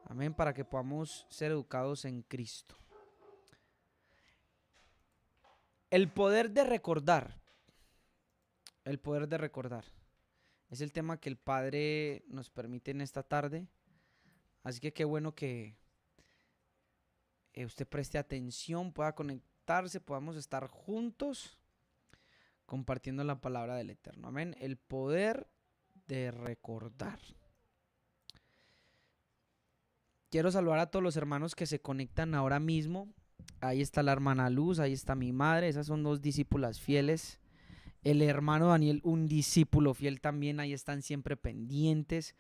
Amén, para que podamos ser educados en Cristo. El poder de recordar. El poder de recordar. Es el tema que el Padre nos permite en esta tarde. Así que qué bueno que usted preste atención, pueda conectarse, podamos estar juntos compartiendo la palabra del Eterno. Amén. El poder de recordar. Quiero saludar a todos los hermanos que se conectan ahora mismo. Ahí está la hermana Luz, ahí está mi madre. Esas son dos discípulas fieles. El hermano Daniel, un discípulo fiel también. Ahí están siempre pendientes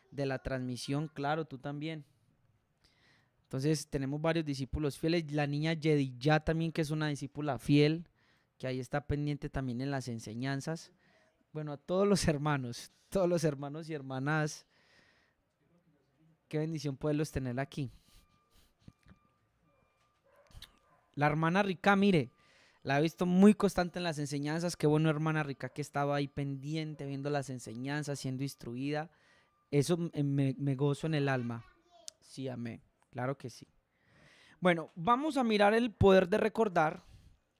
de la transmisión. Claro, tú también. Entonces tenemos varios discípulos fieles. La niña Yediyah también, que es una discípula fiel, que ahí está pendiente también en las enseñanzas. Bueno, a todos los hermanos y hermanas, qué bendición poderlos tener aquí. La hermana Rica, mire, la he visto muy constante en las enseñanzas. Qué bueno, hermana Rica, que estaba ahí pendiente, viendo las enseñanzas, siendo instruida. Eso me gozo en el alma. Sí, amén. Claro que sí. Bueno, vamos a mirar el poder de recordar,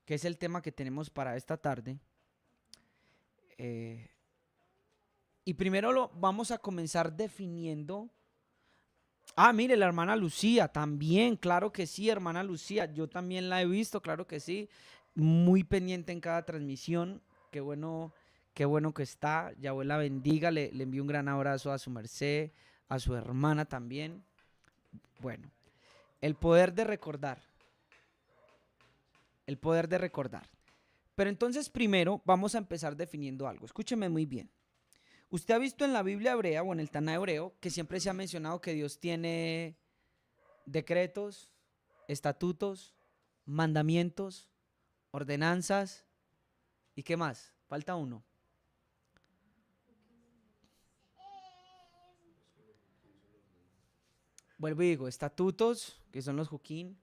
que es el tema que tenemos para esta tarde. Y primero lo vamos a comenzar definiendo. Mire, la hermana Lucía también, claro que sí, hermana Lucía, yo también la he visto, claro que sí, muy pendiente en cada transmisión. Qué bueno que está. Yahweh la bendiga, le envío un gran abrazo a su merced, a su hermana también. Bueno, el poder de recordar, el poder de recordar. Pero entonces primero vamos a empezar definiendo algo, escúcheme muy bien. Usted ha visto en la Biblia hebrea o en el Taná hebreo que siempre se ha mencionado que Dios tiene decretos, estatutos, mandamientos, ordenanzas y ¿qué más? Falta uno. Vuelvo y digo, estatutos, que son los juquín,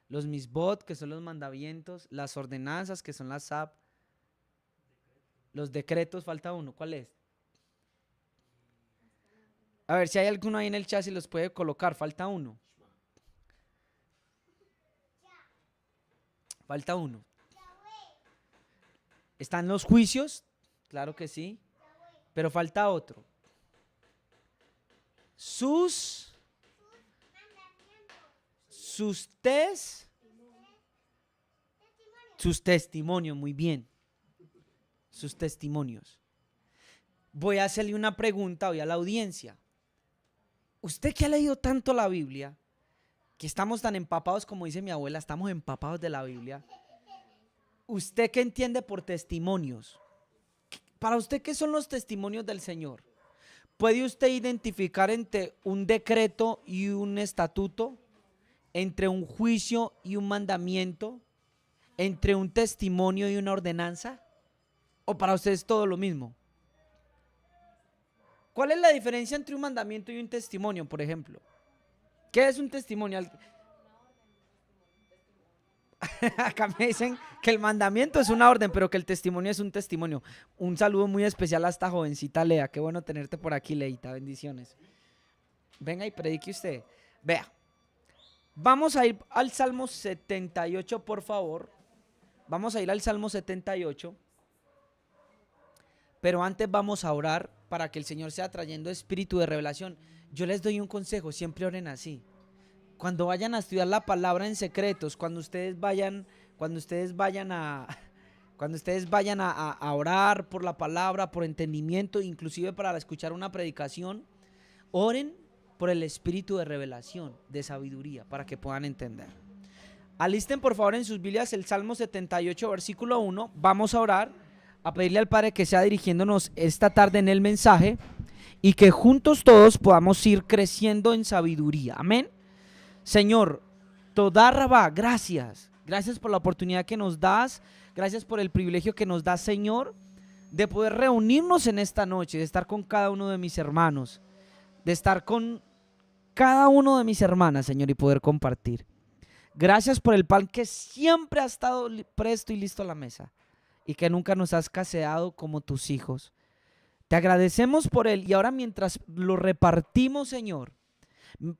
los misbot, que son los mandamientos, las ordenanzas, que son las sab, los decretos, falta uno. ¿Cuál es? A ver si hay alguno ahí en el chat, si los puede colocar. Falta uno. Falta uno. ¿Están los juicios? Claro que sí. Pero falta otro. Sus testimonios, muy bien. Sus testimonios. Voy a hacerle una pregunta hoy a la audiencia. Usted que ha leído tanto la Biblia, que estamos tan empapados, como dice mi abuela, estamos empapados de la Biblia. ¿Usted qué entiende por testimonios? Para usted, ¿qué son los testimonios del Señor? ¿Puede usted identificar entre un decreto y un estatuto? ¿Entre un juicio y un mandamiento? ¿Entre un testimonio y una ordenanza? ¿O para usted es todo lo mismo? ¿Cuál es la diferencia entre un mandamiento y un testimonio, por ejemplo? ¿Qué es un testimonio? Acá me dicen que el mandamiento es una orden, pero que el testimonio es un testimonio. Un saludo muy especial a esta jovencita Lea. Qué bueno tenerte por aquí, Leita. Bendiciones. Venga y predique usted. Vea. Vamos a ir al Salmo 78, por favor. Vamos a ir al Salmo 78. Pero antes vamos a orar para que el Señor sea trayendo espíritu de revelación. Yo les doy un consejo, siempre oren así. Cuando vayan a estudiar la palabra en secretos, cuando ustedes vayan a orar por la palabra, por entendimiento, inclusive para escuchar una predicación, oren por el espíritu de revelación, de sabiduría, para que puedan entender. Alisten por favor en sus Biblias el Salmo 78, versículo 1. Vamos a orar, a pedirle al Padre que sea dirigiéndonos esta tarde en el mensaje y que juntos todos podamos ir creciendo en sabiduría. Amén. Señor, Todá Rabá, gracias. Gracias por la oportunidad que nos das. Gracias por el privilegio que nos das, Señor, de poder reunirnos en esta noche, de estar con cada uno de mis hermanos, de estar con cada uno de mis hermanas, Señor, y poder compartir. Gracias por el pan que siempre ha estado presto y listo a la mesa y que nunca nos has escaseado como tus hijos. Te agradecemos por él y ahora mientras lo repartimos, Señor,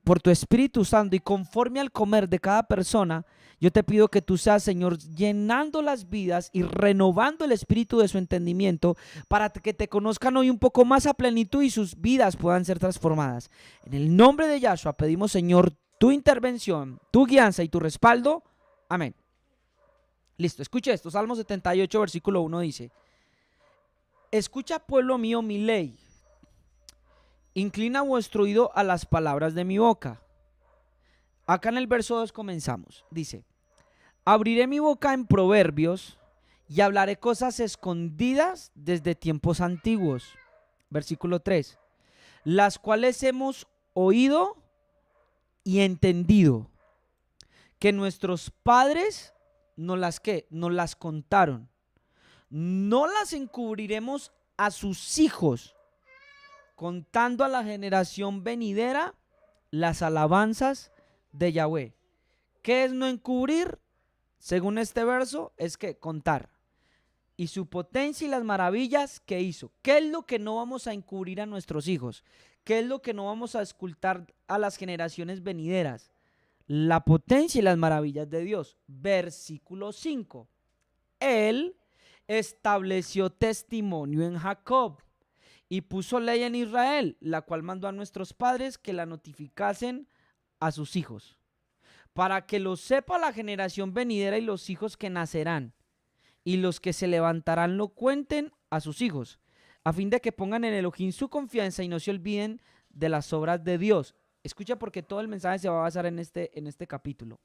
por tu Espíritu Santo y conforme al comer de cada persona, yo te pido que tú seas, Señor, llenando las vidas y renovando el espíritu de su entendimiento para que te conozcan hoy un poco más a plenitud y sus vidas puedan ser transformadas. En el nombre de Yahshua pedimos, Señor, tu intervención, tu guianza y tu respaldo. Amén. Listo, escuche esto. Salmo 78, versículo 1 dice: escucha, pueblo mío, mi ley. Inclina vuestro oído a las palabras de mi boca. Acá en el verso 2 comenzamos. Dice: abriré mi boca en proverbios y hablaré cosas escondidas desde tiempos antiguos. Versículo 3. Las cuales hemos oído y entendido, que nuestros padres nos las contaron. No las encubriremos a sus hijos, contando a la generación venidera las alabanzas de Yahweh. ¿Qué es no encubrir? Según este verso, es que contar. Y su potencia y las maravillas que hizo. ¿Qué es lo que no vamos a encubrir a nuestros hijos? ¿Qué es lo que no vamos a escultar a las generaciones venideras? La potencia y las maravillas de Dios. Versículo 5. Él estableció testimonio en Jacob y puso ley en Israel, la cual mandó a nuestros padres que la notificasen a sus hijos, para que lo sepa la generación venidera y los hijos que nacerán, y los que se levantarán lo cuenten a sus hijos, a fin de que pongan en Elohim su confianza y no se olviden de las obras de Dios. Escucha, porque todo el mensaje se va a basar en este capítulo.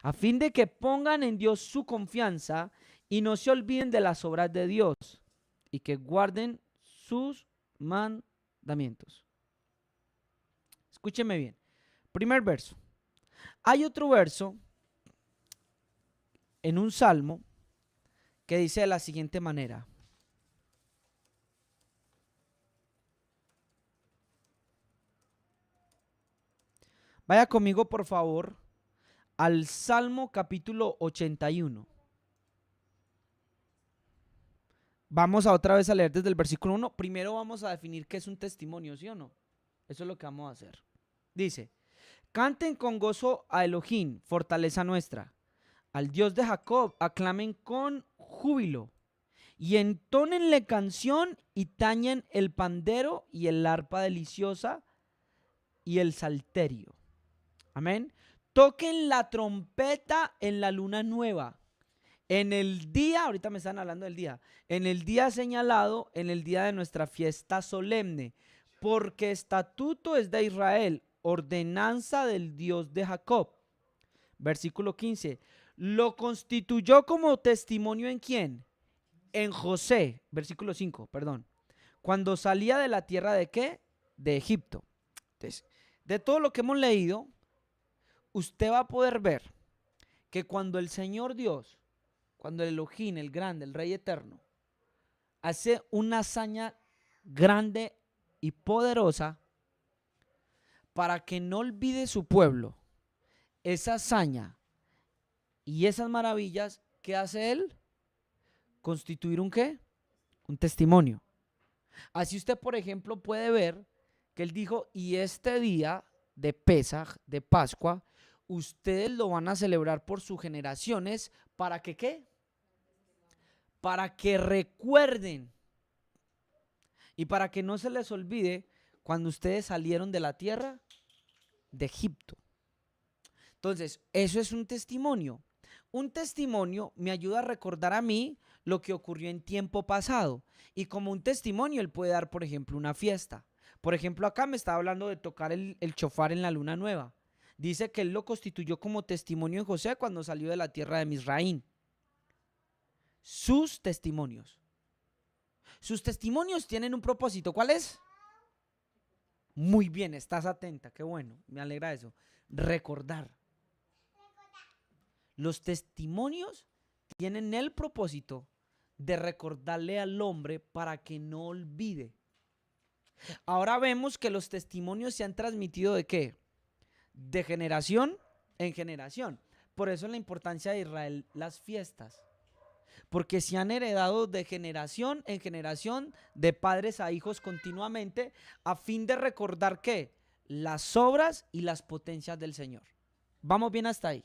A fin de que pongan en Dios su confianza y no se olviden de las obras de Dios, y que guarden sus mandamientos. Escúcheme bien. Primer verso. Hay otro verso en un salmo que dice de la siguiente manera: vaya conmigo, por favor, al Salmo capítulo 81. Vamos a otra vez a leer desde el versículo 1. Primero vamos a definir qué es un testimonio, ¿sí o no? Eso es lo que vamos a hacer. Dice: canten con gozo a Elohim, fortaleza nuestra. Al Dios de Jacob aclamen con júbilo. Y entónenle canción y tañen el pandero y el arpa deliciosa y el salterio. Amén. Toquen la trompeta en la luna nueva. En el día, ahorita me están hablando del día, en el día señalado, en el día de nuestra fiesta solemne, porque estatuto es de Israel, ordenanza del Dios de Jacob. Versículo 15. Lo constituyó como testimonio en quién? En José, versículo 5, perdón. Cuando salía de la tierra de ¿qué? De Egipto. Entonces, de todo lo que hemos leído, usted va a poder ver que cuando el Señor Dios, cuando el Elohim, el grande, el Rey eterno, hace una hazaña grande y poderosa para que no olvide su pueblo, esa hazaña y esas maravillas, ¿qué hace él? Constituir un ¿qué? Un testimonio. Así usted, por ejemplo, puede ver que él dijo: y este día de Pesaj, de Pascua, ustedes lo van a celebrar por sus generaciones, ¿para que qué? Para que recuerden y para que no se les olvide cuando ustedes salieron de la tierra de Egipto. Entonces, eso es un testimonio. Un testimonio me ayuda a recordar a mí lo que ocurrió en tiempo pasado. Y como un testimonio, él puede dar, por ejemplo, una fiesta. Por ejemplo, acá me está hablando de tocar el chofar en la luna nueva. Dice que él lo constituyó como testimonio en José cuando salió de la tierra de Misraín. Sus testimonios. Sus testimonios tienen un propósito. ¿Cuál es? Muy bien, estás atenta. Qué bueno, me alegra eso. Recordar. Los testimonios tienen el propósito de recordarle al hombre para que no olvide. Ahora vemos que los testimonios se han transmitido ¿de qué? De generación en generación. Por eso la importancia de Israel, las fiestas. Porque se han heredado de generación en generación, de padres a hijos continuamente, a fin de recordar ¿qué? las obras y las potencias del Señor. ¿Vamos bien hasta ahí?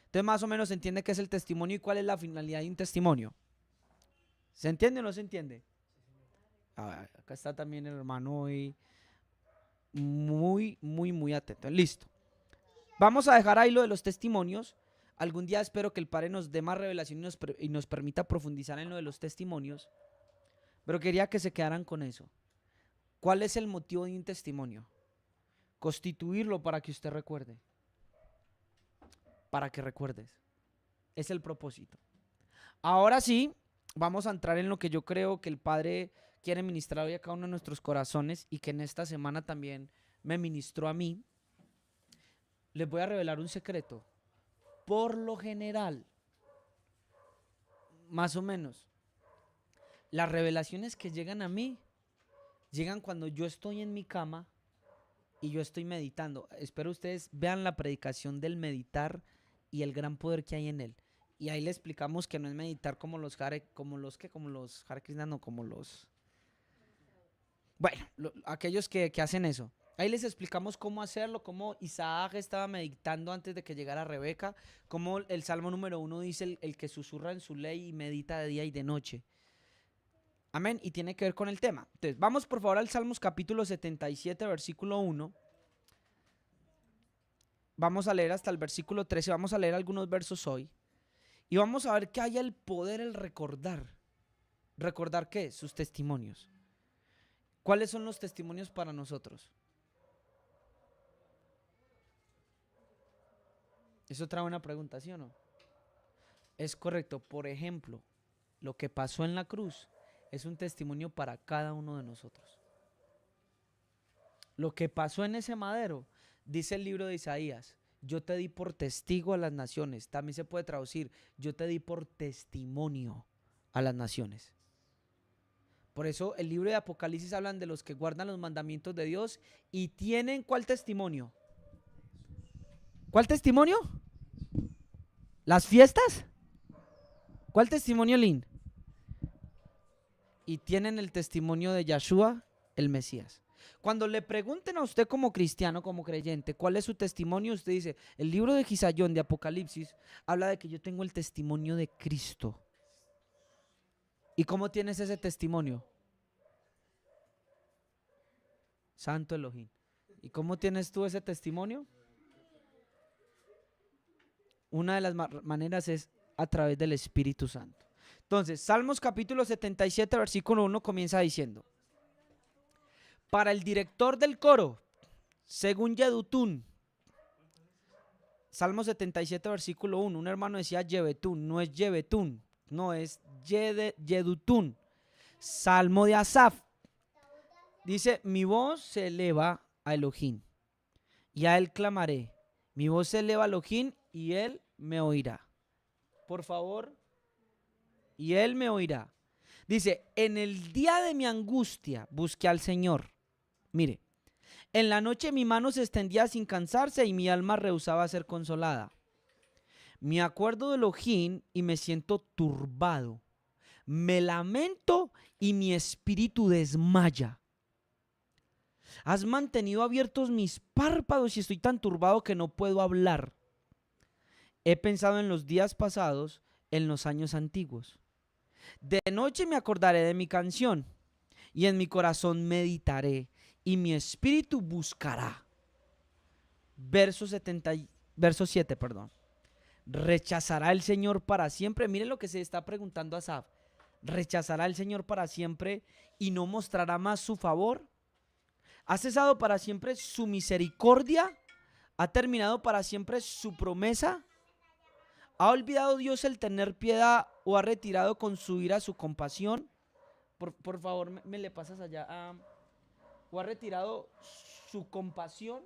Entonces más o menos se entiende qué es el testimonio y cuál es la finalidad de un testimonio. ¿Se entiende o no se entiende? Acá está también el hermano hoy muy atento. Listo. Vamos a dejar ahí lo de los testimonios. Algún día espero que el Padre nos dé más revelación y nos permita profundizar en lo de los testimonios. Pero quería que se quedaran con eso. ¿Cuál es el motivo de un testimonio? Constituirlo para que usted recuerde. Para que recuerdes. Es el propósito. Ahora sí, vamos a entrar en lo que yo creo que el Padre quiere ministrar hoy a cada uno de nuestros corazones y que en esta semana también me ministró a mí. Les voy a revelar un secreto. Por lo general, más o menos, las revelaciones que llegan a mí, llegan cuando yo estoy en mi cama y yo estoy meditando. Espero ustedes vean la predicación del meditar y el gran poder que hay en él. Y ahí le explicamos que no es meditar como los Hare Krishna, no, como los... Bueno, aquellos que hacen eso. Ahí les explicamos cómo hacerlo, cómo Isaac estaba meditando antes de que llegara Rebeca, cómo el Salmo número 1 dice el que susurra en su ley y medita de día y de noche. Amén, y tiene que ver con el tema. Entonces, vamos por favor al Salmos capítulo 77, versículo 1. Vamos a leer hasta el versículo 13, vamos a leer algunos versos hoy. Y vamos a ver que haya el poder, el recordar. ¿Recordar qué? Sus testimonios. ¿Cuáles son los testimonios para nosotros? Eso trae una pregunta, ¿sí o no? Es correcto. Por ejemplo, lo que pasó en la cruz es un testimonio para cada uno de nosotros. Lo que pasó en ese madero, dice el libro de Isaías, yo te di por testigo a las naciones. También se puede traducir, yo te di por testimonio a las naciones. Por eso el libro de Apocalipsis hablan de los que guardan los mandamientos de Dios y tienen ¿cuál testimonio? ¿Cuál testimonio? ¿Las fiestas? ¿Cuál testimonio, Lin? Y tienen el testimonio de Yahshua, el Mesías. Cuando le pregunten a usted como cristiano, como creyente, ¿cuál es su testimonio? Usted dice, el libro de Gisayón de Apocalipsis habla de que yo tengo el testimonio de Cristo. ¿Y cómo tienes ese testimonio? Santo Elohim. ¿Y cómo tienes tú ese testimonio? Una de las maneras es a través del Espíritu Santo. Entonces, Salmos capítulo 77, versículo 1 comienza diciendo: para el director del coro, según Yedutún, Salmo 77, versículo 1, un hermano decía Yebetún, no es Yebetún, no es Yedutún. Salmo de Asaf, dice, mi voz se eleva a Elohim, y a él clamaré. Mi voz se eleva a Elohim, y él me oirá. Por favor, y él me oirá. Dice, en el día de mi angustia busqué al Señor. Mire, en la noche mi mano se extendía sin cansarse y mi alma rehusaba ser consolada. Me acuerdo de Elohim y me siento turbado. Me lamento y mi espíritu desmaya. Has mantenido abiertos mis párpados y estoy tan turbado que no puedo hablar. He pensado en los días pasados, en los años antiguos. De noche me acordaré de mi canción y en mi corazón meditaré y mi espíritu buscará. Verso 7, perdón. ¿Rechazará el Señor para siempre? Miren lo que se está preguntando Asaf. ¿Rechazará el Señor para siempre y no mostrará más su favor? ¿Ha cesado para siempre su misericordia? ¿Ha terminado para siempre su promesa? ¿Ha olvidado Dios el tener piedad o ha retirado con su ira su compasión? Por favor, me le pasas allá. ¿O ha retirado su compasión?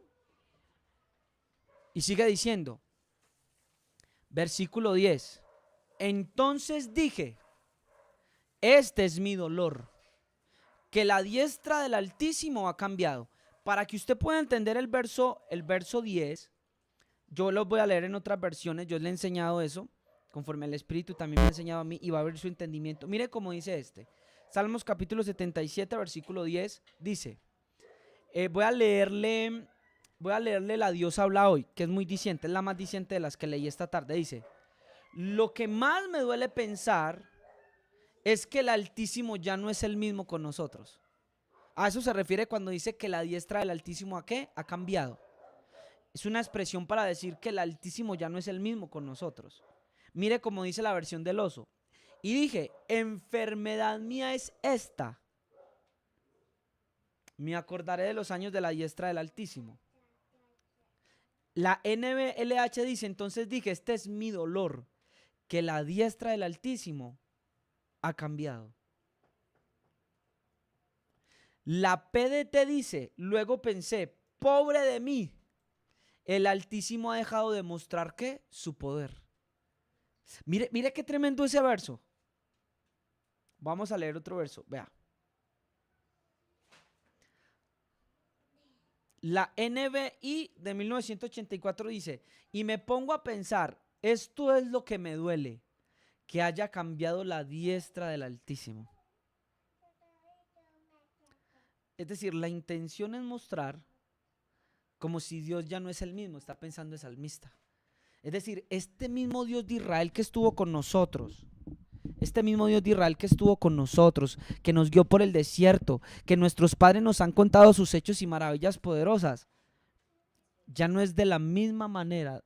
Y sigue diciendo, versículo 10. Entonces dije, este es mi dolor, que la diestra del Altísimo ha cambiado. Para que usted pueda entender el verso 10, yo lo voy a leer en otras versiones, yo le he enseñado eso, conforme el Espíritu también me ha enseñado a mí y va a ver su entendimiento. Mire cómo dice Salmos capítulo 77, versículo 10, dice, voy a leerle Voy a leerle la Dios habla hoy, que es muy diciente, es la más diciente de las que leí esta tarde. Dice, lo que más me duele pensar es que el Altísimo ya no es el mismo con nosotros. A eso se refiere cuando dice que la diestra del Altísimo, ¿a qué? Ha cambiado. Es una expresión para decir que el Altísimo ya no es el mismo con nosotros. Mire cómo dice la versión del oso. Y dije, enfermedad mía es esta. Me acordaré de los años de la diestra del Altísimo. La NBLH dice, entonces dije, este es mi dolor, que la diestra del Altísimo ha cambiado. La PDT dice, luego pensé, pobre de mí, el Altísimo ha dejado de mostrar ¿qué? Su poder. Mire qué tremendo ese verso. Vamos a leer otro verso, vea. La NBI de 1984 dice, y me pongo a pensar, esto es lo que me duele, que haya cambiado la diestra del Altísimo. Es decir, la intención es mostrar como si Dios ya no es el mismo, está pensando el salmista. Es decir, este mismo Dios de Israel que estuvo con nosotros, este mismo Dios de Israel que estuvo con nosotros, que nos guió por el desierto, que nuestros padres nos han contado sus hechos y maravillas poderosas, ya no es de la misma manera,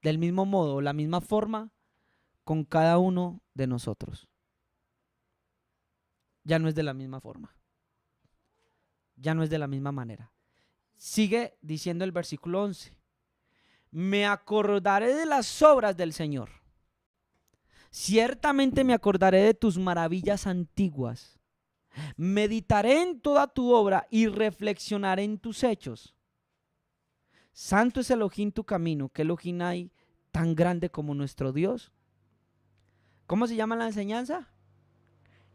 del mismo modo, la misma forma con cada uno de nosotros. Ya no es de la misma forma. Ya no es de la misma manera. Sigue diciendo el versículo 11. Me acordaré de las obras del Señor. Ciertamente me acordaré de tus maravillas antiguas. Meditaré en toda tu obra y reflexionaré en tus hechos. Santo es Elohim tu camino. ¿Qué Elohim hay tan grande como nuestro Dios? ¿Cómo se llama la enseñanza?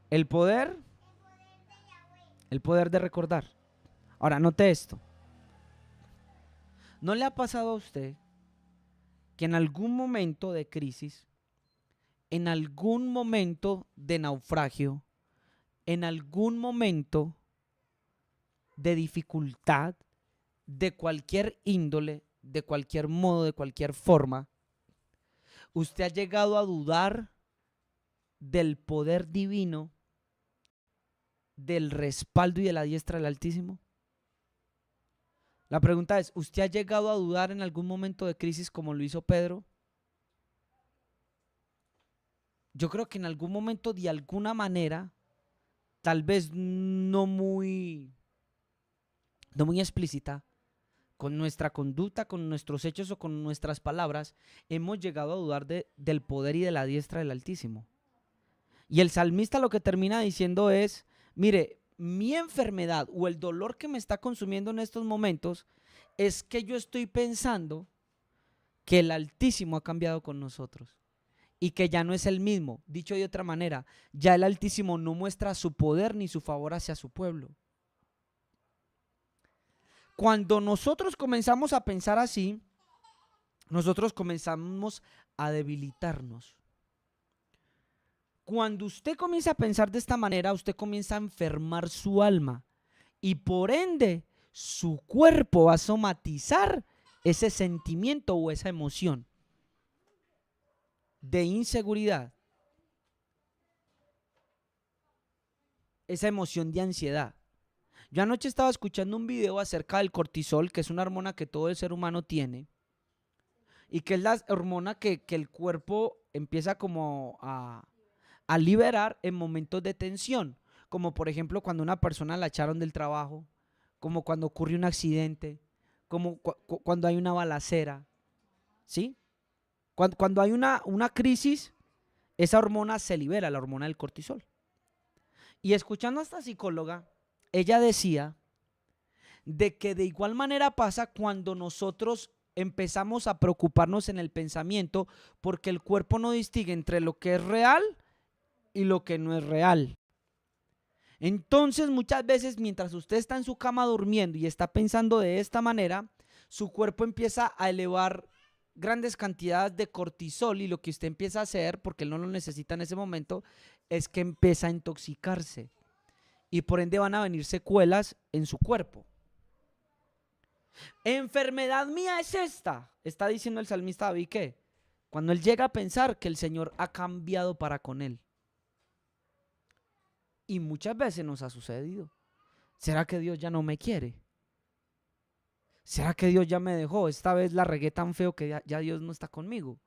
El poder de recordar. Ahora, note esto. ¿No le ha pasado a usted que en algún momento de crisis, en algún momento de naufragio, en algún momento de dificultad, de cualquier índole, de cualquier modo, de cualquier forma, usted ha llegado a dudar del poder divino, del respaldo y de la diestra del Altísimo? La pregunta es, ¿usted ha llegado a dudar en algún momento de crisis como lo hizo Pedro? Yo creo que en algún momento, de alguna manera, tal vez no muy explícita, con nuestra conducta, con nuestros hechos o con nuestras palabras, hemos llegado a dudar del poder y de la diestra del Altísimo. Y el salmista lo que termina diciendo es, mire, mi enfermedad o el dolor que me está consumiendo en estos momentos es que yo estoy pensando que el Altísimo ha cambiado con nosotros y que ya no es el mismo. Dicho de otra manera, ya el Altísimo no muestra su poder ni su favor hacia su pueblo. Cuando nosotros comenzamos a pensar así, nosotros comenzamos a debilitarnos. Cuando usted comienza a pensar de esta manera, usted comienza a enfermar su alma y por ende su cuerpo va a somatizar ese sentimiento o esa emoción de inseguridad, esa emoción de ansiedad. Yo anoche estaba escuchando un video acerca del cortisol, que es una hormona que todo el ser humano tiene y que es la hormona que el cuerpo empieza como a liberar en momentos de tensión, como por ejemplo cuando una persona la echaron del trabajo, como cuando ocurre un accidente, como cuando hay una balacera, ¿sí? Cuando hay una crisis, esa hormona se libera, la hormona del cortisol. Y escuchando a esta psicóloga, ella decía de que de igual manera pasa cuando nosotros empezamos a preocuparnos en el pensamiento, porque el cuerpo no distingue entre lo que es real y lo que no es real. Entonces muchas veces mientras usted está en su cama durmiendo y está pensando de esta manera, su cuerpo empieza a elevar grandes cantidades de cortisol y lo que usted empieza a hacer, porque él no lo necesita en ese momento, es que empieza a intoxicarse y por ende van a venir secuelas en su cuerpo. Enfermedad mía es esta. Está diciendo el salmista David que cuando él llega a pensar que el Señor ha cambiado para con él. Y muchas veces nos ha sucedido. ¿Será que Dios ya no me quiere? ¿Será que Dios ya me dejó? Esta vez la regué tan feo que ya Dios no está conmigo.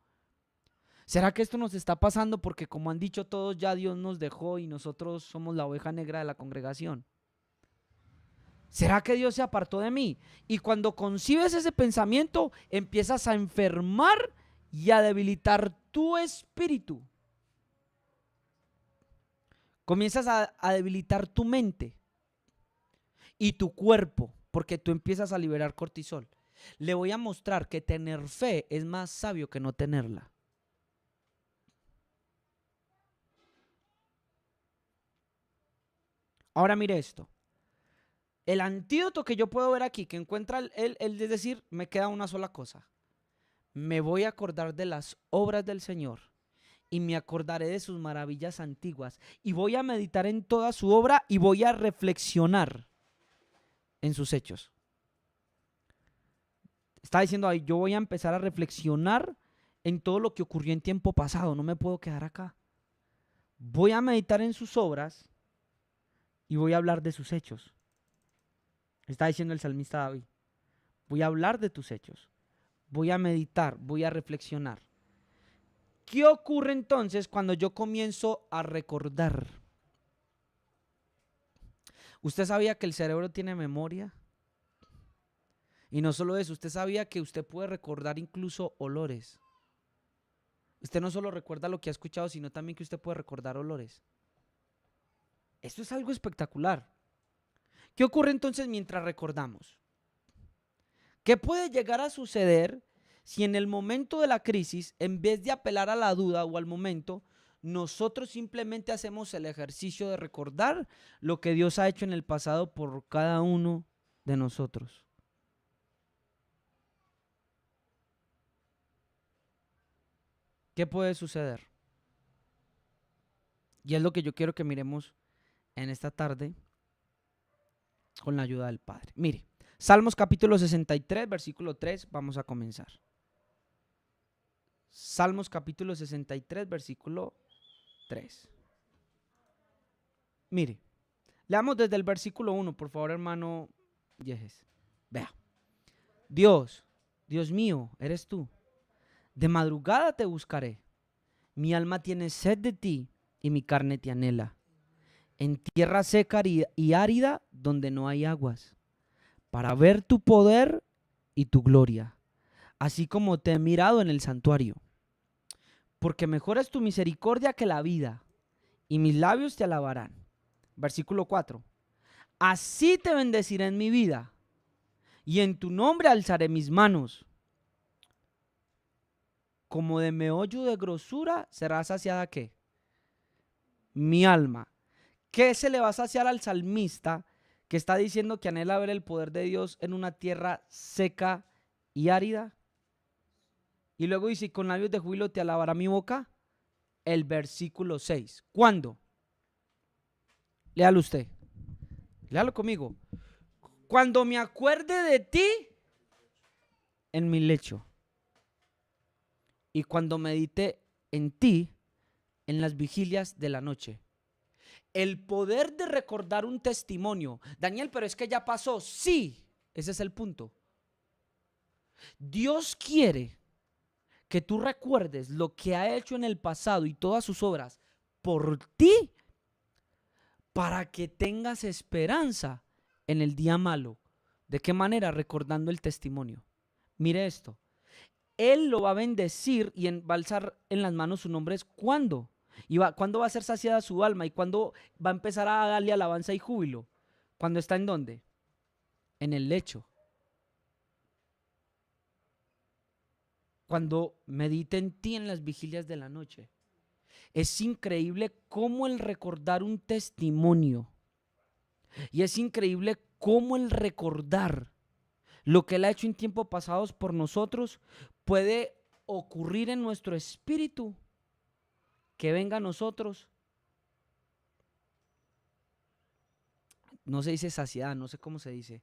¿Será que esto nos está pasando porque, como han dicho todos, ya Dios nos dejó y nosotros somos la oveja negra de la congregación? ¿Será que Dios se apartó de mí? Y cuando concibes ese pensamiento, empiezas a enfermar y a debilitar tu espíritu. Comienzas a debilitar tu mente y tu cuerpo, porque tú empiezas a liberar cortisol. Le voy a mostrar que tener fe es más sabio que no tenerla. Ahora mire esto. El antídoto que yo puedo ver aquí, que encuentra él, es decir, me queda una sola cosa. Me voy a acordar de las obras del Señor y me acordaré de sus maravillas antiguas y voy a meditar en toda su obra y voy a reflexionar en sus hechos. Está diciendo ahí, yo voy a empezar a reflexionar en todo lo que ocurrió en tiempo pasado, no me puedo quedar acá. Voy a meditar en sus obras y voy a hablar de sus hechos. Está diciendo el salmista David, voy a hablar de tus hechos, voy a meditar, voy a reflexionar. ¿Qué ocurre entonces cuando yo comienzo a recordar? ¿Usted sabía que el cerebro tiene memoria? Y no solo eso, usted sabía que usted puede recordar incluso olores. Usted no solo recuerda lo que ha escuchado, sino también que usted puede recordar olores. Esto es algo espectacular. ¿Qué ocurre entonces mientras recordamos? ¿Qué puede llegar a suceder si en el momento de la crisis, en vez de apelar a la duda o al momento, nosotros simplemente hacemos el ejercicio de recordar lo que Dios ha hecho en el pasado por cada uno de nosotros? ¿Qué puede suceder? Y es lo que yo quiero que miremos en esta tarde con la ayuda del Padre. Mire, Salmos capítulo 63, versículo 3, vamos a comenzar. Salmos capítulo 63, versículo 3. Mire, leamos desde el versículo 1, por favor, hermano Yejes. Vea. Dios, Dios mío, eres tú. De madrugada te buscaré. Mi alma tiene sed de ti y mi carne te anhela. En tierra seca y árida donde no hay aguas, para ver tu poder y tu gloria, así como te he mirado en el santuario. Porque mejor es tu misericordia que la vida, y mis labios te alabarán. Versículo 4. Así te bendeciré en mi vida, y en tu nombre alzaré mis manos. Como de meollo de grosura será saciada, ¿qué? Mi alma. ¿Qué se le va a saciar al salmista que está diciendo que anhela ver el poder de Dios en una tierra seca y árida? Y luego dice, con labios de júbilo te alabará mi boca. El versículo 6. ¿Cuándo? Léalo usted. Léalo conmigo. Cuando me acuerde de ti en mi lecho. Y cuando medite en ti en las vigilias de la noche. El poder de recordar un testimonio. Daniel, pero es que ya pasó. Sí, ese es el punto. Dios quiere que tú recuerdes lo que ha hecho en el pasado y todas sus obras por ti, para que tengas esperanza en el día malo. ¿De qué manera? Recordando el testimonio. Mire esto. Él lo va a bendecir y va a alzar en las manos su nombre. ¿Cuándo? ¿Cuándo va a ser saciada su alma? ¿Y cuándo va a empezar a darle alabanza y júbilo? ¿Cuándo está en dónde? En el lecho. Cuando medita en ti en las vigilias de la noche. Es increíble cómo el recordar un testimonio, y es increíble cómo el recordar lo que Él ha hecho en tiempos pasados por nosotros puede ocurrir en nuestro espíritu, que venga a nosotros. No se dice saciedad, no sé cómo se dice.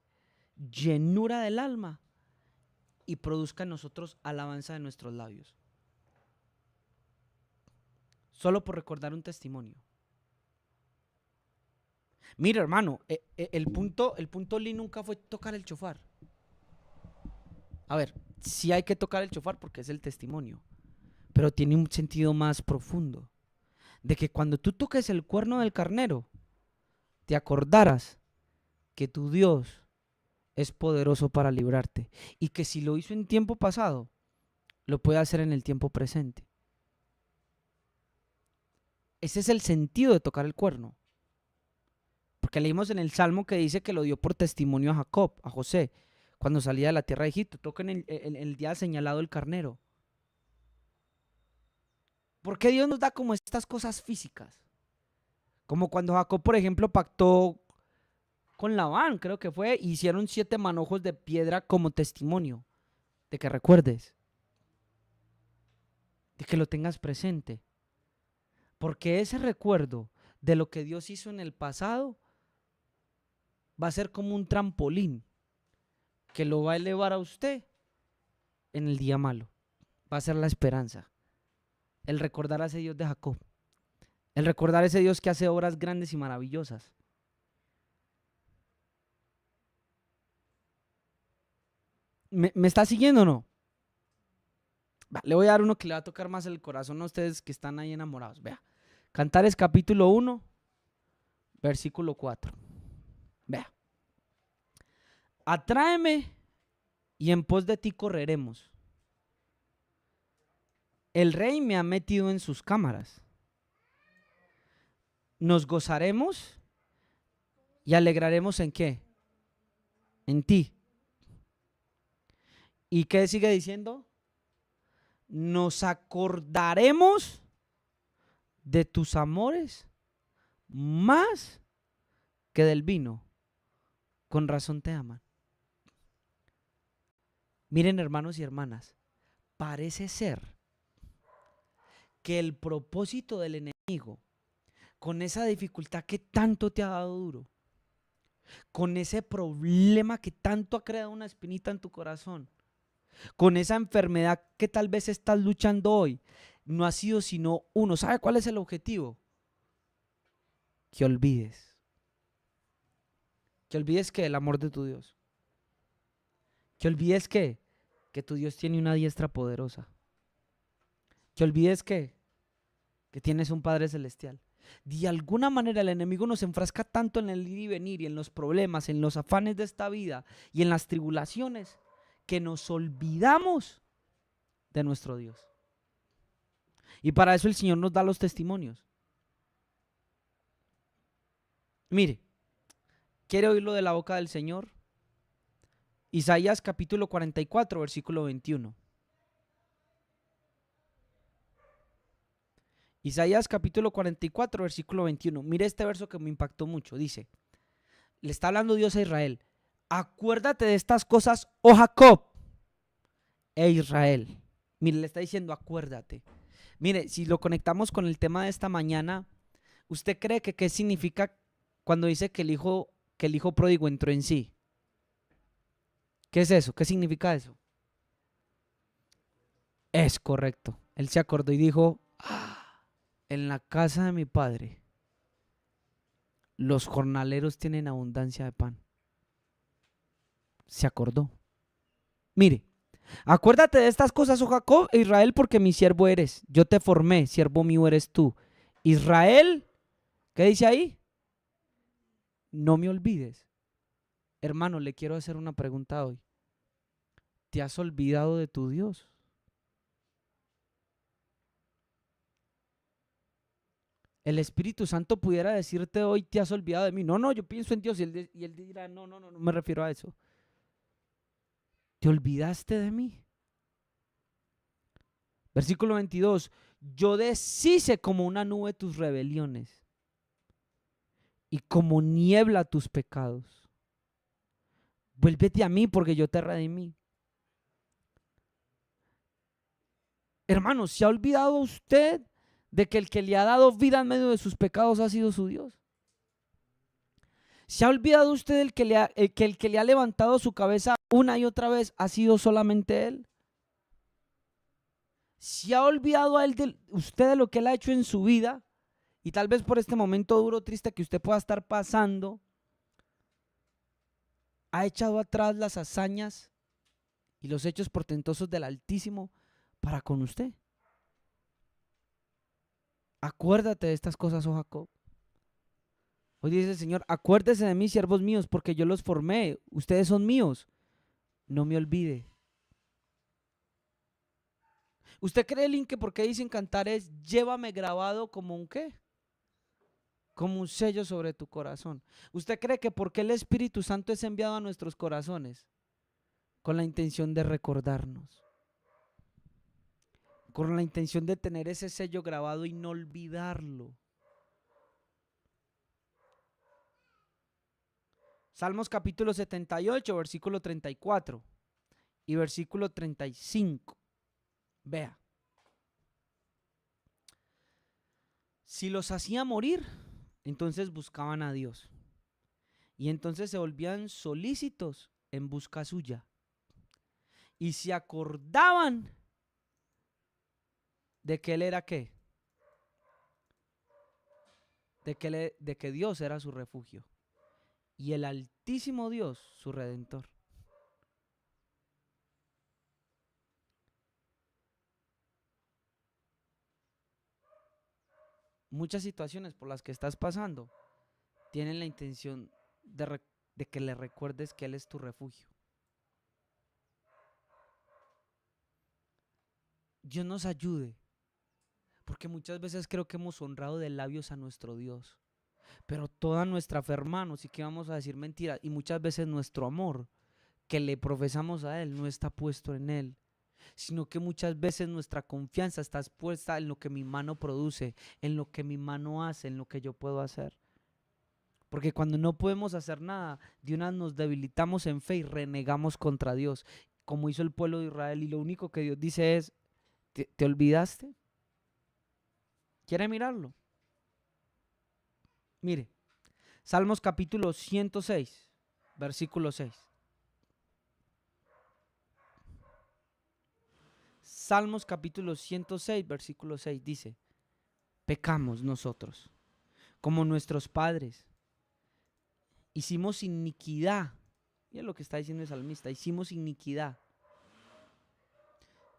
llenura del alma y produzca en nosotros alabanza de nuestros labios. Solo por recordar un testimonio. Mira, hermano, el punto Lee nunca fue tocar el chofar. A ver, sí hay que tocar el chofar porque es el testimonio, pero tiene un sentido más profundo. De que cuando tú toques el cuerno del carnero, te acordaras que tu Dios es poderoso para librarte y que si lo hizo en tiempo pasado, lo puede hacer en el tiempo presente. Ese es el sentido de tocar el cuerno. Porque leímos en el Salmo que dice que lo dio por testimonio a Jacob, a José, cuando salía de la tierra de Egipto. Toquen el día señalado el carnero. ¿Por qué Dios nos da como estas cosas físicas? Como cuando Jacob, por ejemplo, pactó con Labán, creo que fue, hicieron 7 manojos de piedra como testimonio de que recuerdes, de que lo tengas presente. Porque ese recuerdo de lo que Dios hizo en el pasado va a ser como un trampolín que lo va a elevar a usted en el día malo. Va a ser la esperanza. El recordar a ese Dios de Jacob. El recordar a ese Dios que hace obras grandes y maravillosas. ¿Me está siguiendo o no? Le voy a dar uno que le va a tocar más el corazón a ustedes que están ahí enamorados. Vea. Cantares capítulo 1, versículo 4. Vea. Atráeme y en pos de ti correremos. El rey me ha metido en sus cámaras. Nos gozaremos y alegraremos ¿en qué? En ti. ¿Y qué sigue diciendo? Nos acordaremos de tus amores más que del vino. Con razón te aman. Miren, hermanos y hermanas, parece ser que el propósito del enemigo, con esa dificultad que tanto te ha dado duro, con ese problema que tanto ha creado una espinita en tu corazón, con esa enfermedad que tal vez estás luchando hoy, no ha sido sino uno. ¿Sabe cuál es el objetivo? Que olvides. Que olvides que el amor de tu Dios. Que olvides que tu Dios tiene una diestra poderosa. Que olvides que tienes un Padre celestial. De alguna manera el enemigo nos enfrasca tanto en el ir y venir y en los problemas, en los afanes de esta vida y en las tribulaciones, que nos olvidamos de nuestro Dios. Y para eso el Señor nos da los testimonios. Mire, ¿quiere oírlo de la boca del Señor? Isaías capítulo 44, versículo 21. Isaías capítulo 44, versículo 21. Mire este verso que me impactó mucho. Dice, le está hablando Dios a Israel. Acuérdate de estas cosas, oh Jacob e Israel. Mire, le está diciendo acuérdate. Mire, si lo conectamos con el tema de esta mañana, ¿usted cree que qué significa cuando dice que el hijo pródigo entró en sí? ¿Qué es eso? ¿Qué significa eso? Es correcto. Él se acordó y dijo, en la casa de mi padre los jornaleros tienen abundancia de pan. Se acordó. Mire, acuérdate de estas cosas, oh Jacob e Israel, porque mi siervo eres. Yo te formé, siervo mío eres tú. Israel, ¿qué dice ahí? No me olvides. Hermano, le quiero hacer una pregunta hoy. ¿Te has olvidado de tu Dios? El Espíritu Santo pudiera decirte hoy, te has olvidado de mí. No, yo pienso en Dios y él dirá, no me refiero a eso. ¿Te olvidaste de mí? Versículo 22. Yo deshice como una nube tus rebeliones y como niebla tus pecados. Vuélvete a mí porque yo te redimí. Hermano, ¿se ha olvidado usted de que el que le ha dado vida en medio de sus pecados ha sido su Dios? ¿Se ha olvidado usted el que le ha levantado su cabeza una y otra vez ha sido solamente Él? ¿Se ha olvidado a él usted de lo que Él ha hecho en su vida? Y tal vez por este momento duro, triste que usted pueda estar pasando, ha echado atrás las hazañas y los hechos portentosos del Altísimo para con usted. Acuérdate de estas cosas, oh Jacob. Hoy dice el Señor, acuérdese de mí, siervos míos, porque yo los formé, ustedes son míos. No me olvide. ¿Usted cree, Link, que porque dicen cantar es llévame grabado como un qué? Como un sello sobre tu corazón? ¿Usted cree que porque el Espíritu Santo es enviado a nuestros corazones? Con la intención de recordarnos, con la intención de tener ese sello grabado y no olvidarlo. Salmos capítulo 78, versículo 34 y versículo 35. Vea. Si los hacía morir, entonces buscaban a Dios. Y entonces se volvían solícitos en busca suya. Y se acordaban de que Él era ¿qué? De que Dios era su refugio. Y el Altísimo Dios, su Redentor. Muchas situaciones por las que estás pasando tienen la intención de que le recuerdes que Él es tu refugio. Dios nos ayude, porque muchas veces creo que hemos honrado de labios a nuestro Dios, pero toda nuestra fe, hermanos, sí que vamos a decir mentiras, y muchas veces nuestro amor que le profesamos a Él no está puesto en Él, sino que muchas veces nuestra confianza está puesta en lo que mi mano produce, en lo que mi mano hace, en lo que yo puedo hacer. Porque cuando no podemos hacer nada, de una nos debilitamos en fe y renegamos contra Dios, como hizo el pueblo de Israel. Y lo único que Dios dice es, ¿te olvidaste? ¿Quiere mirarlo? Mire, Salmos capítulo 106, versículo 6. Salmos capítulo 106, versículo 6 dice, pecamos nosotros, como nuestros padres. Hicimos iniquidad. Mira lo que está diciendo el salmista. Hicimos iniquidad.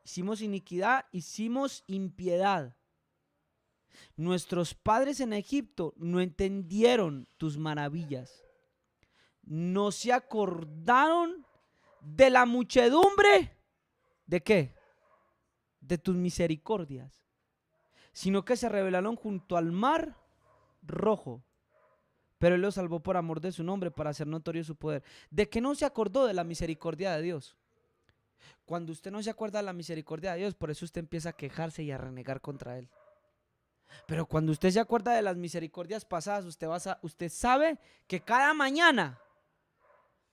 Hicimos iniquidad, hicimos impiedad. Nuestros padres en Egipto no entendieron tus maravillas. No se acordaron de la muchedumbre. ¿De qué? De tus misericordias. Sino que se rebelaron junto al mar rojo. Pero Él los salvó por amor de su nombre, para hacer notorio su poder. ¿De qué no se acordó de la misericordia de Dios? Cuando usted no se acuerda de la misericordia de Dios, por eso usted empieza a quejarse y a renegar contra Él. Pero cuando usted se acuerda de las misericordias pasadas, usted sabe que cada mañana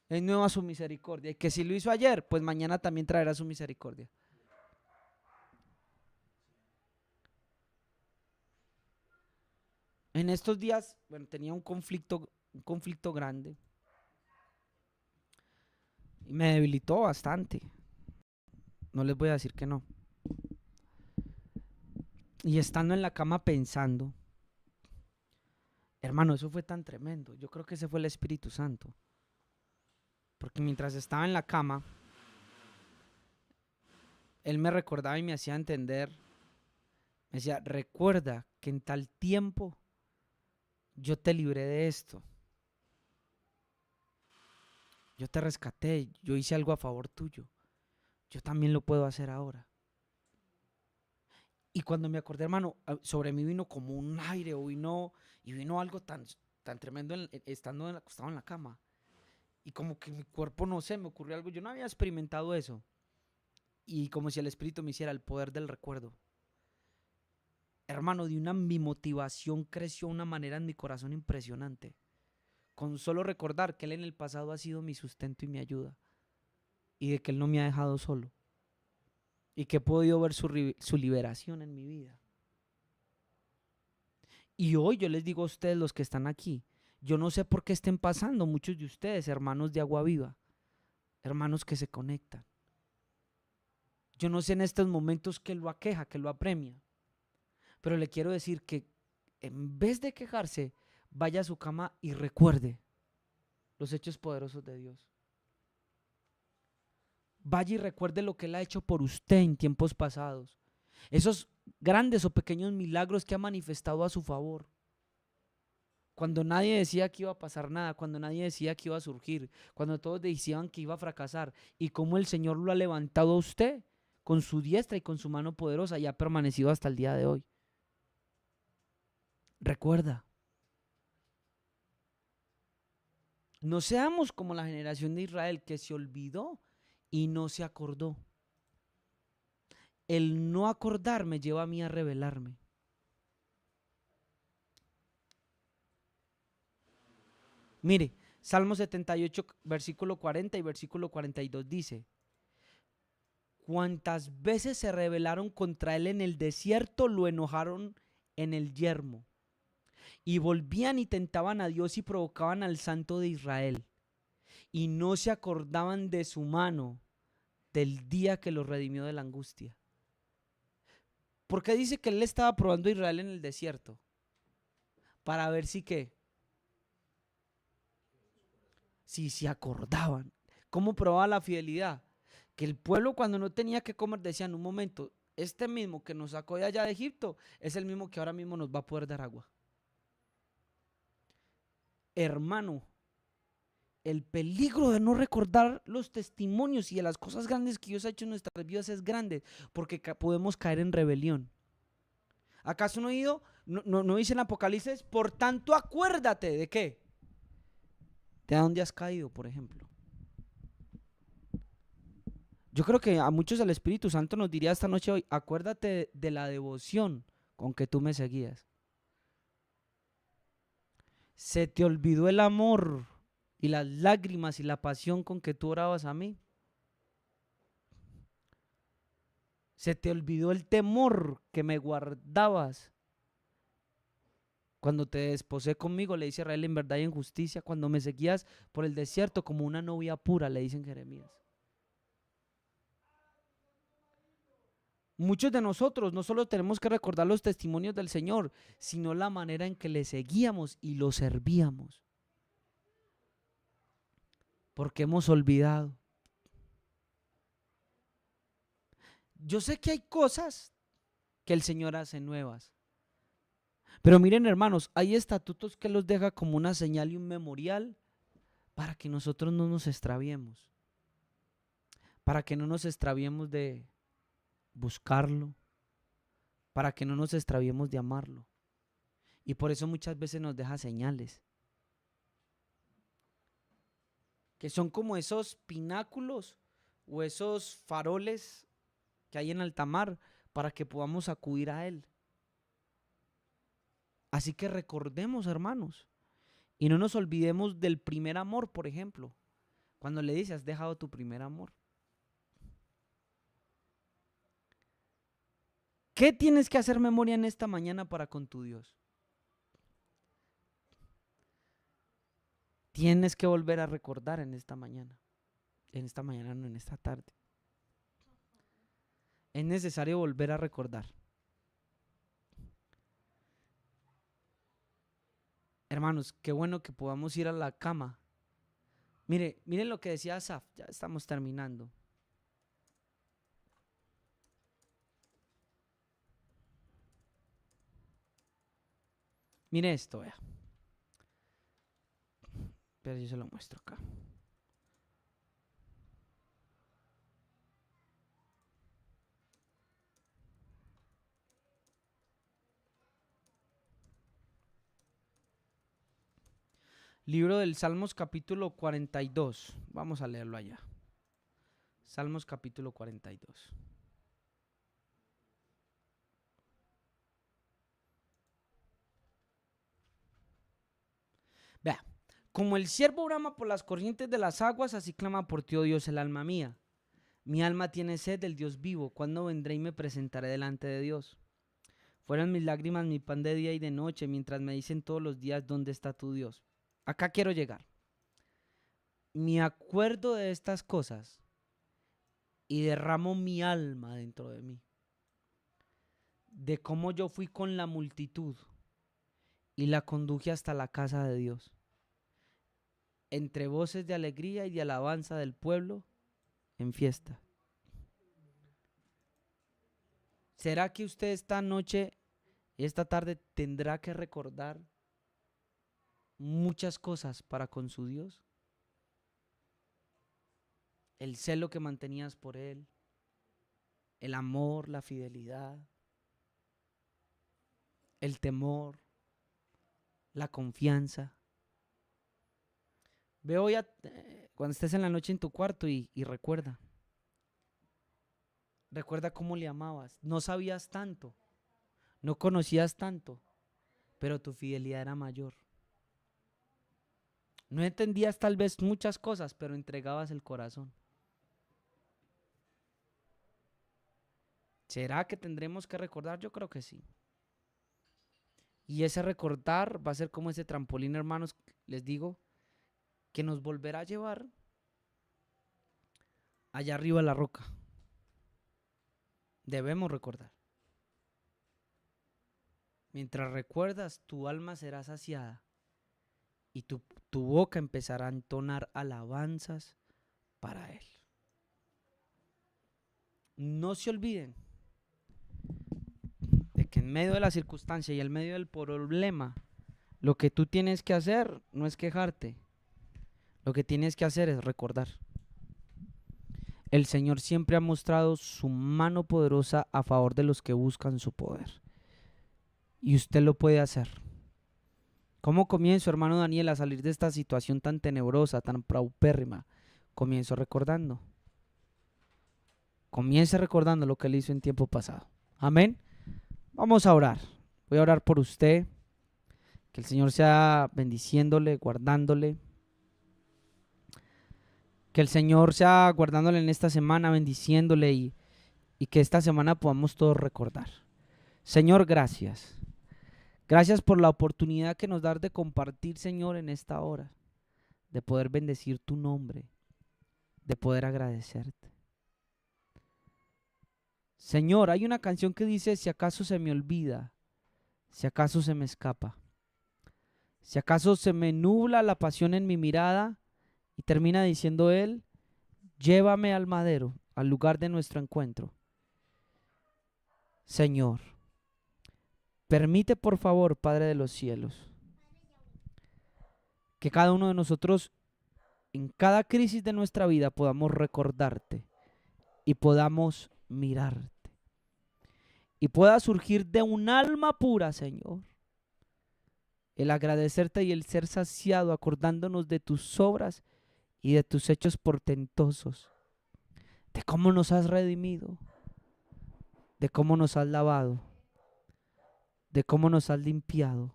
es nueva su misericordia. Y que si lo hizo ayer, pues mañana también traerá su misericordia. En estos días, bueno, tenía un conflicto grande. Y me debilitó bastante. No les voy a decir que no. Y estando en la cama pensando, hermano, eso fue tan tremendo. Yo creo que ese fue el Espíritu Santo. Porque mientras estaba en la cama, Él me recordaba y me hacía entender. Me decía, recuerda que en tal tiempo yo te libré de esto. Yo te rescaté, yo hice algo a favor tuyo. Yo también lo puedo hacer ahora. Y cuando me acordé, hermano, sobre mí vino como un aire y vino algo tan tremendo estando acostado en la cama. Y como que mi cuerpo, no sé, me ocurrió algo. Yo no había experimentado eso. Y como si el Espíritu me hiciera el poder del recuerdo. Hermano, mi motivación creció de una manera en mi corazón impresionante. Con solo recordar que Él en el pasado ha sido mi sustento y mi ayuda. Y de que Él no me ha dejado solo. Y que he podido ver su liberación en mi vida. Y hoy yo les digo a ustedes, los que están aquí, Yo no sé por qué estén pasando muchos de ustedes, hermanos de Agua Viva, hermanos que se conectan. Yo no sé en estos momentos qué lo aqueja, qué lo apremia, pero le quiero decir que en vez de quejarse, vaya a su cama y recuerde los hechos poderosos de Dios. Vaya y recuerde lo que Él ha hecho por usted en tiempos pasados. Esos grandes o pequeños milagros que ha manifestado a su favor. Cuando nadie decía que iba a pasar nada, cuando nadie decía que iba a surgir, cuando todos decían que iba a fracasar, y cómo el Señor lo ha levantado a usted con su diestra y con su mano poderosa y ha permanecido hasta el día de hoy. Recuerda, no seamos como la generación de Israel que se olvidó y no se acordó. El no acordarme lleva a mí a rebelarme. Mire, Salmo 78, versículo 40 y versículo 42 dice: cuantas veces se rebelaron contra él en el desierto, lo enojaron en el yermo. Y volvían y tentaban a Dios y provocaban al Santo de Israel. Y no se acordaban de su mano del día que los redimió de la angustia. ¿Por qué dice que él estaba probando a Israel en el desierto? Para ver si qué. Si se acordaban. ¿Cómo probaba la fidelidad? Que el pueblo cuando no tenía que comer decían: un momento, este mismo que nos sacó de allá de Egipto es el mismo que ahora mismo nos va a poder dar agua. Hermano, el peligro de no recordar los testimonios y de las cosas grandes que Dios ha hecho en nuestras vidas es grande, porque podemos caer en rebelión. ¿Acaso no dice en Apocalipsis: por tanto acuérdate de qué? ¿De dónde has caído, por ejemplo? Yo creo que a muchos el Espíritu Santo nos diría esta noche hoy: acuérdate de la devoción con que tú me seguías. Se te olvidó el amor y las lágrimas y la pasión con que tú orabas a mí. Se te olvidó el temor que me guardabas cuando te desposé conmigo, le dice Israel, en verdad y en justicia, cuando me seguías por el desierto como una novia pura, le dicen Jeremías. Muchos de nosotros no solo tenemos que recordar los testimonios del Señor, sino la manera en que le seguíamos y lo servíamos. Porque hemos olvidado. Yo sé que hay cosas que el Señor hace nuevas. Pero miren, hermanos, hay estatutos que los deja como una señal y un memorial para que nosotros no nos extraviemos. Para que no nos extraviemos de buscarlo. Para que no nos extraviemos de amarlo. Y por eso muchas veces nos deja señales. Que son como esos pináculos o esos faroles que hay en alta mar para que podamos acudir a Él. Así que recordemos, hermanos, y no nos olvidemos del primer amor, por ejemplo. Cuando le dices: has dejado tu primer amor. ¿Qué tienes que hacer memoria en esta mañana para con tu Dios? Tienes que volver a recordar en esta mañana. En esta mañana, no, en esta tarde. Es necesario volver a recordar. Hermanos, qué bueno que podamos ir a la cama. Miren lo que decía Asaf, ya estamos terminando. Mire esto, vea. Pero yo se lo muestro acá. Libro del Salmos capítulo 42. Vamos a leerlo allá. Salmos capítulo 42. Vea, como el ciervo brama por las corrientes de las aguas, así clama por ti, oh Dios, el alma mía. Mi alma tiene sed del Dios vivo. ¿Cuándo vendré y me presentaré delante de Dios? Fueron mis lágrimas mi pan de día y de noche, mientras me dicen todos los días: ¿dónde está tu Dios? acá quiero llegar. Me acuerdo de estas cosas y derramo mi alma dentro de mí, de cómo yo fui con la multitud y la conduje hasta la casa de Dios, entre voces de alegría y de alabanza del pueblo en fiesta. ¿Será que usted esta noche, esta tarde, tendrá que recordar muchas cosas para con su Dios? El celo que mantenías por Él, el amor, la fidelidad, el temor, la confianza. Ve hoy cuando estés en la noche en tu cuarto y recuerda. Recuerda cómo le amabas. No sabías tanto, no conocías tanto, pero tu fidelidad era mayor. No entendías tal vez muchas cosas, pero entregabas el corazón. ¿Será que tendremos que recordar? Yo creo que sí. Y ese recordar va a ser como ese trampolín, hermanos, les digo, que nos volverá a llevar allá arriba a la roca. Debemos recordar. Mientras recuerdas, tu alma será saciada y tu boca empezará a entonar alabanzas para Él. No se olviden de que en medio de la circunstancia y en medio del problema, lo que tú tienes que hacer no es quejarte. Lo que tienes que hacer es recordar. El Señor siempre ha mostrado su mano poderosa a favor de los que buscan su poder. Y usted lo puede hacer. ¿Cómo comienzo, hermano Daniel, a salir de esta situación tan tenebrosa, tan paupérrima? Comienzo recordando. Comience recordando lo que Él hizo en tiempo pasado. Amén. Vamos a orar. Voy a orar por usted. Que el Señor sea bendiciéndole, guardándole. Que el Señor sea guardándole en esta semana, bendiciéndole y que esta semana podamos todos recordar. Señor, gracias. Gracias por la oportunidad que nos das de compartir, Señor, en esta hora. De poder bendecir tu nombre. De poder agradecerte. Señor, hay una canción que dice, si acaso se me olvida, si acaso se me escapa, si acaso se me nubla la pasión en mi mirada, y termina diciendo Él, llévame al madero, al lugar de nuestro encuentro. Señor, permite por favor, Padre de los cielos, que cada uno de nosotros, en cada crisis de nuestra vida, podamos recordarte y podamos mirarte. Y pueda surgir de un alma pura, Señor, el agradecerte y el ser saciado acordándonos de tus obras y de tus hechos portentosos, de cómo nos has redimido, de cómo nos has lavado, de cómo nos has limpiado,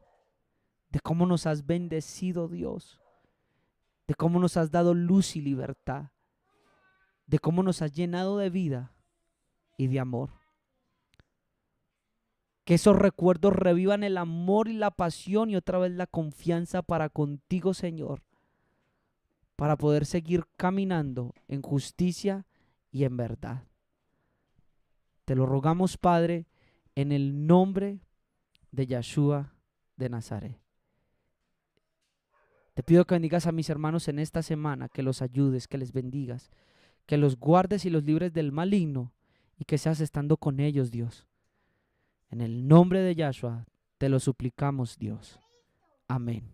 de cómo nos has bendecido, Dios, de cómo nos has dado luz y libertad, de cómo nos has llenado de vida y de amor. Que esos recuerdos revivan el amor y la pasión y otra vez la confianza para contigo, Señor, para poder seguir caminando en justicia y en verdad. Te lo rogamos, Padre, en el nombre de Yeshua de Nazaret. Te pido que bendigas a mis hermanos en esta semana, que los ayudes, que les bendigas, que los guardes y los libres del maligno y que seas estando con ellos, Dios. En el nombre de Yahshua te lo suplicamos, Dios. Amén.